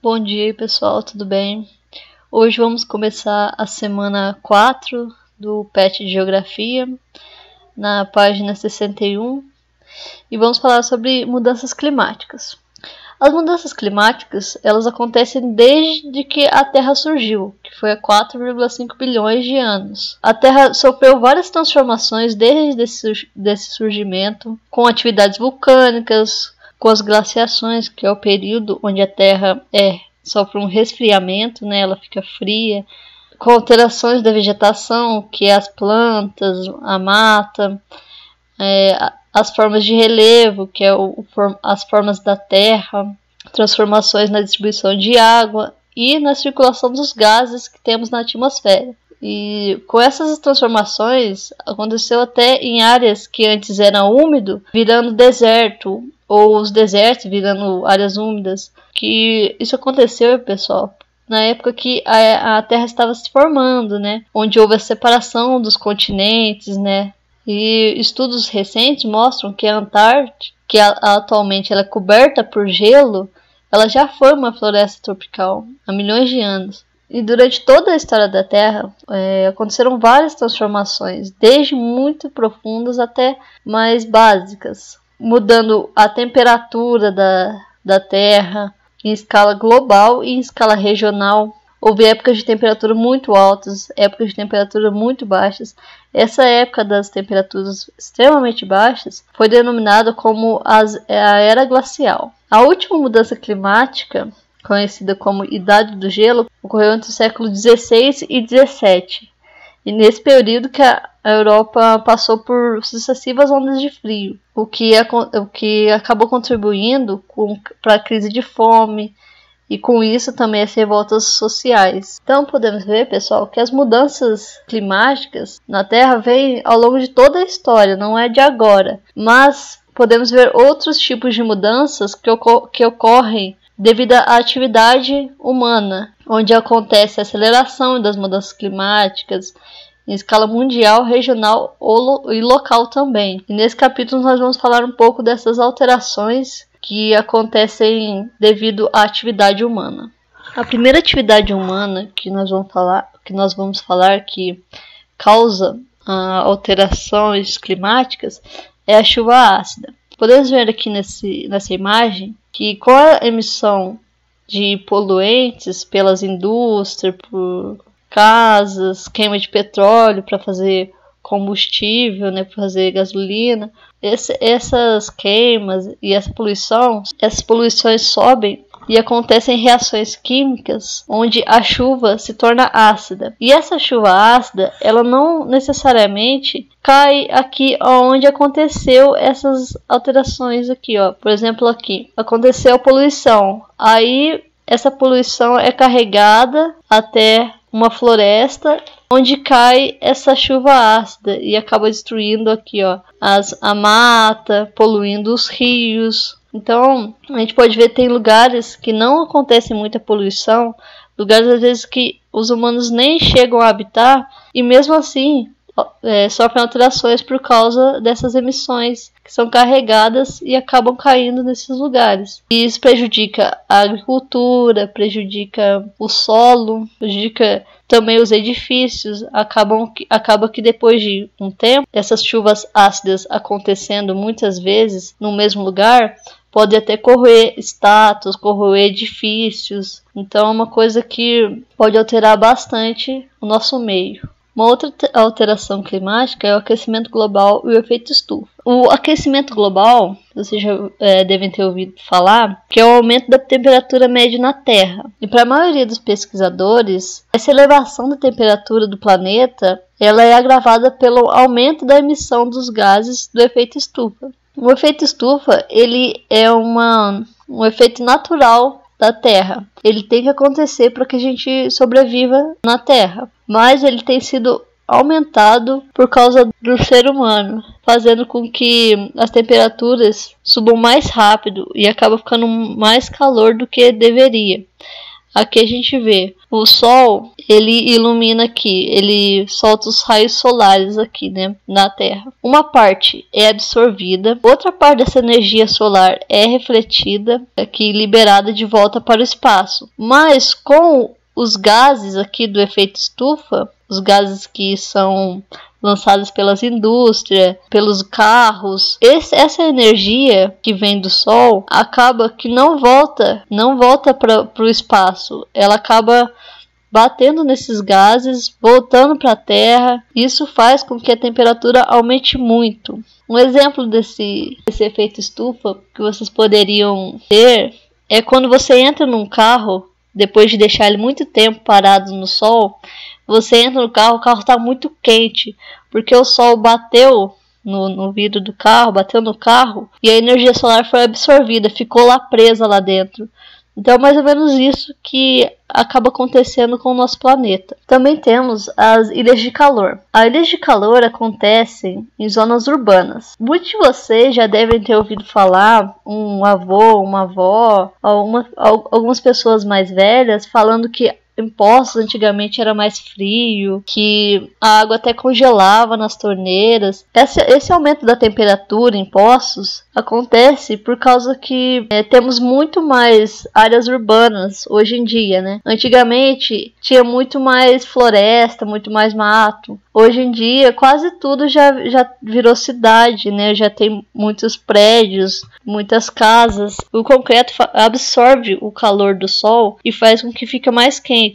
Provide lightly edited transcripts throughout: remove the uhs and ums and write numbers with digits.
Bom dia aí, pessoal, tudo bem? Hoje vamos começar a semana 4 do PET de Geografia, na página 61, e vamos falar sobre mudanças climáticas. As mudanças climáticas, elas acontecem desde que a Terra surgiu, que foi há 4,5 bilhões de anos. A Terra sofreu várias transformações desde esse surgimento, com atividades vulcânicas, com as glaciações, que é o período onde a Terra sofre um resfriamento, né? Ela fica fria, com alterações da vegetação, que é as plantas, a mata, as formas de relevo, que é as formas da Terra, transformações na distribuição de água e na circulação dos gases que temos na atmosfera. E com essas transformações, aconteceu até em áreas que antes eram úmido, virando deserto, ou os desertos virando áreas úmidas. Que isso aconteceu, pessoal, na época que a Terra estava se formando, né? Onde houve a separação dos continentes, né? E estudos recentes mostram que a Antártida, que atualmente ela é coberta por gelo, ela já foi uma floresta tropical há milhões de anos. E durante toda a história da Terra, aconteceram várias transformações, desde muito profundas até mais básicas, mudando a temperatura da Terra em escala global e em escala regional. Houve épocas de temperatura muito altas, épocas de temperatura muito baixas. Essa época das temperaturas extremamente baixas foi denominada como a Era Glacial. A última mudança climática, conhecida como Idade do Gelo, ocorreu entre o século XVI e XVII. E nesse período que a Europa passou por sucessivas ondas de frio, o que acabou contribuindo para a crise de fome e com isso também as revoltas sociais. Então podemos ver, pessoal, que as mudanças climáticas na Terra vêm ao longo de toda a história, não é de agora. Mas podemos ver outros tipos de mudanças que ocorrem devido à atividade humana, onde acontece a aceleração das mudanças climáticas em escala mundial, regional e local também. E nesse capítulo nós vamos falar um pouco dessas alterações que acontecem devido à atividade humana. A primeira atividade humana que nós vamos falar que causa alterações climáticas é a chuva ácida. Podemos ver aqui nessa imagem que com a emissão de poluentes pelas indústrias, por casas, queima de petróleo para fazer combustível, né, para fazer gasolina, essas queimas e essas poluições sobem e acontecem reações químicas onde a chuva se torna ácida. E essa chuva ácida, ela não necessariamente cai aqui onde aconteceu essas alterações aqui, ó. Por exemplo, aqui aconteceu a poluição. Aí essa poluição é carregada até uma floresta onde cai essa chuva ácida e acaba destruindo aqui, ó, a mata, poluindo os rios. Então, a gente pode ver que tem lugares que não acontece muita poluição, lugares às vezes que os humanos nem chegam a habitar e mesmo assim sofrem alterações por causa dessas emissões que são carregadas e acabam caindo nesses lugares. E isso prejudica a agricultura, prejudica o solo, prejudica também os edifícios. Acaba que depois de um tempo, essas chuvas ácidas acontecendo muitas vezes no mesmo lugar, pode até corroer estátuas, corroer edifícios. Então é uma coisa que pode alterar bastante o nosso meio. Uma outra alteração climática é o aquecimento global e o efeito estufa. O aquecimento global, vocês já devem ter ouvido falar, que é o aumento da temperatura média na Terra. E para a maioria dos pesquisadores, essa elevação da temperatura do planeta ela é agravada pelo aumento da emissão dos gases do efeito estufa. O efeito estufa ele é um efeito natural da Terra. Ele tem que acontecer para que a gente sobreviva na Terra. Mas ele tem sido aumentado por causa do ser humano, fazendo com que as temperaturas subam mais rápido e acaba ficando mais calor do que deveria. Aqui a gente vê o Sol, ele ilumina aqui, ele solta os raios solares aqui, né, na Terra. Uma parte é absorvida, outra parte dessa energia solar é refletida, aqui liberada de volta para o espaço. Mas com os gases aqui do efeito estufa, os gases que são lançados pelas indústrias, pelos carros, essa energia que vem do Sol acaba que não volta para o espaço, ela acaba batendo nesses gases, voltando para a Terra. Isso faz com que a temperatura aumente muito. Um exemplo desse efeito estufa que vocês poderiam ter é quando você entra num carro, depois de deixar ele muito tempo parado no Sol. Você entra no carro, o carro está muito quente, porque o Sol bateu no vidro do carro, bateu no carro, e a energia solar foi absorvida, ficou lá presa lá dentro. Então é mais ou menos isso que acaba acontecendo com o nosso planeta. Também temos as ilhas de calor. As ilhas de calor acontecem em zonas urbanas. Muitos de vocês já devem ter ouvido falar, um avô, uma avó, algumas pessoas mais velhas falando que em Poços antigamente era mais frio, que a água até congelava nas torneiras. Esse aumento da temperatura em Poços acontece por causa que temos muito mais áreas urbanas hoje em dia, né? Antigamente tinha muito mais floresta, muito mais mato. Hoje em dia quase tudo já virou cidade, né? Já tem muitos prédios, muitas casas. O concreto absorve o calor do Sol e faz com que fique mais quente.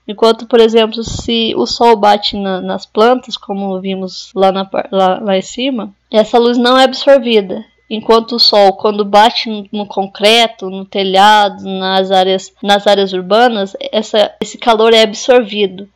Enquanto, por exemplo, se o Sol bate nas plantas, como vimos lá em cima, essa luz não é absorvida. Enquanto o Sol, quando bate no concreto, no telhado, nas áreas urbanas, esse calor é absorvido.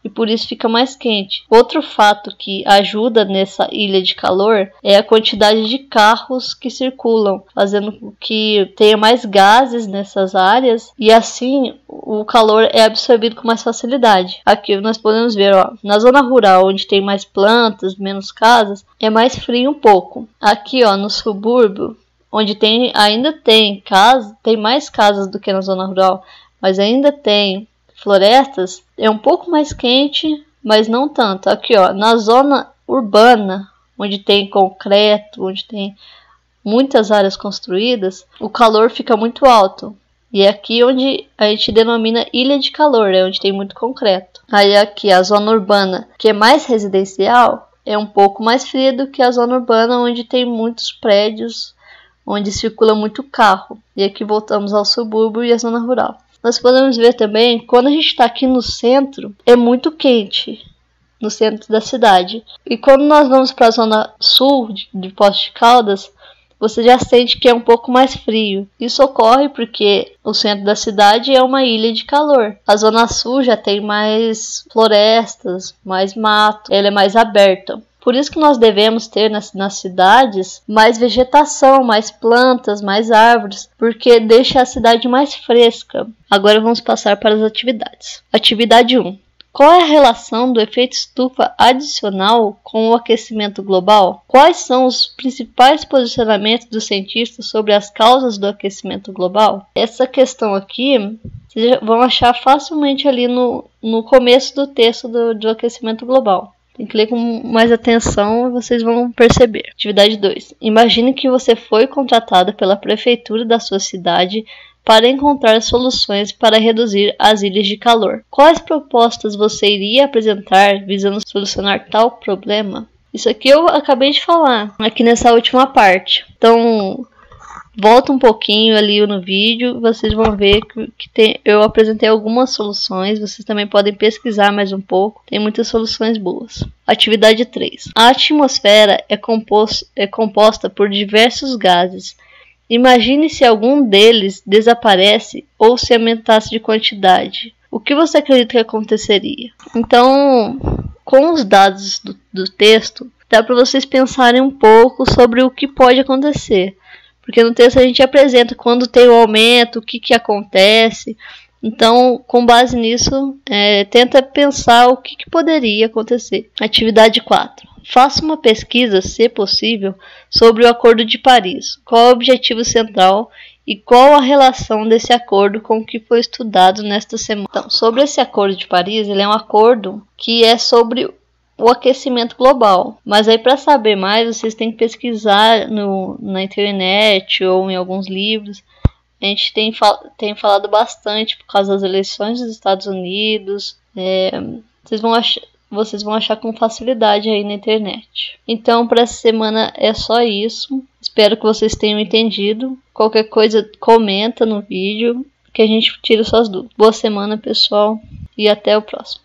E por isso fica mais quente. Outro fato que ajuda nessa ilha de calor é a quantidade de carros que circulam, fazendo com que tenha mais gases nessas áreas e assim o calor é absorvido com mais facilidade. Aqui nós podemos ver, ó, na zona rural, onde tem mais plantas, menos casas, é mais frio um pouco. Aqui, ó, no subúrbio, onde ainda tem mais casas do que na zona rural, mas ainda tem florestas, é um pouco mais quente, mas não tanto. Aqui, ó, na zona urbana, onde tem concreto, onde tem muitas áreas construídas, o calor fica muito alto. E é aqui onde a gente denomina ilha de calor, é onde tem muito concreto. Aí aqui a zona urbana, que é mais residencial, é um pouco mais fria do que a zona urbana, onde tem muitos prédios, onde circula muito carro. E aqui voltamos ao subúrbio e à zona rural. Nós podemos ver também, quando a gente está aqui no centro, é muito quente, no centro da cidade. E quando nós vamos para a zona sul de Poços de Caldas, você já sente que é um pouco mais frio. Isso ocorre porque o centro da cidade é uma ilha de calor. A zona sul já tem mais florestas, mais mato, ela é mais aberta. Por isso que nós devemos ter nas cidades mais vegetação, mais plantas, mais árvores, porque deixa a cidade mais fresca. Agora vamos passar para as atividades. Atividade 1. Qual é a relação do efeito estufa adicional com o aquecimento global? Quais são os principais posicionamentos dos cientistas sobre as causas do aquecimento global? Essa questão aqui vocês vão achar facilmente ali no começo do texto do aquecimento global. Tem que ler com mais atenção e vocês vão perceber. Atividade 2. Imagine que você foi contratado pela prefeitura da sua cidade para encontrar soluções para reduzir as ilhas de calor. Quais propostas você iria apresentar visando solucionar tal problema? Isso aqui eu acabei de falar aqui nessa última parte. Então, volta um pouquinho ali no vídeo, vocês vão ver que eu apresentei algumas soluções. Vocês também podem pesquisar mais um pouco, tem muitas soluções boas. Atividade 3. A atmosfera é composta por diversos gases. Imagine se algum deles desaparece ou se aumentasse de quantidade. O que você acredita que aconteceria? Então, com os dados do texto, dá para vocês pensarem um pouco sobre o que pode acontecer. Porque no texto a gente apresenta quando tem o aumento, o que acontece. Então, com base nisso, tenta pensar o que poderia acontecer. Atividade 4. Faça uma pesquisa, se possível, sobre o Acordo de Paris. Qual é o objetivo central e qual a relação desse acordo com o que foi estudado nesta semana. Então, sobre esse Acordo de Paris, ele é um acordo que é sobre o aquecimento global. Mas aí, para saber mais, vocês têm que pesquisar na internet ou em alguns livros. A gente tem falado bastante por causa das eleições dos Estados Unidos. Vocês vão achar com facilidade aí na internet. Então, para essa semana é só isso. Espero que vocês tenham entendido. Qualquer coisa, comenta no vídeo que a gente tira suas dúvidas. Boa semana, pessoal, e até o próximo.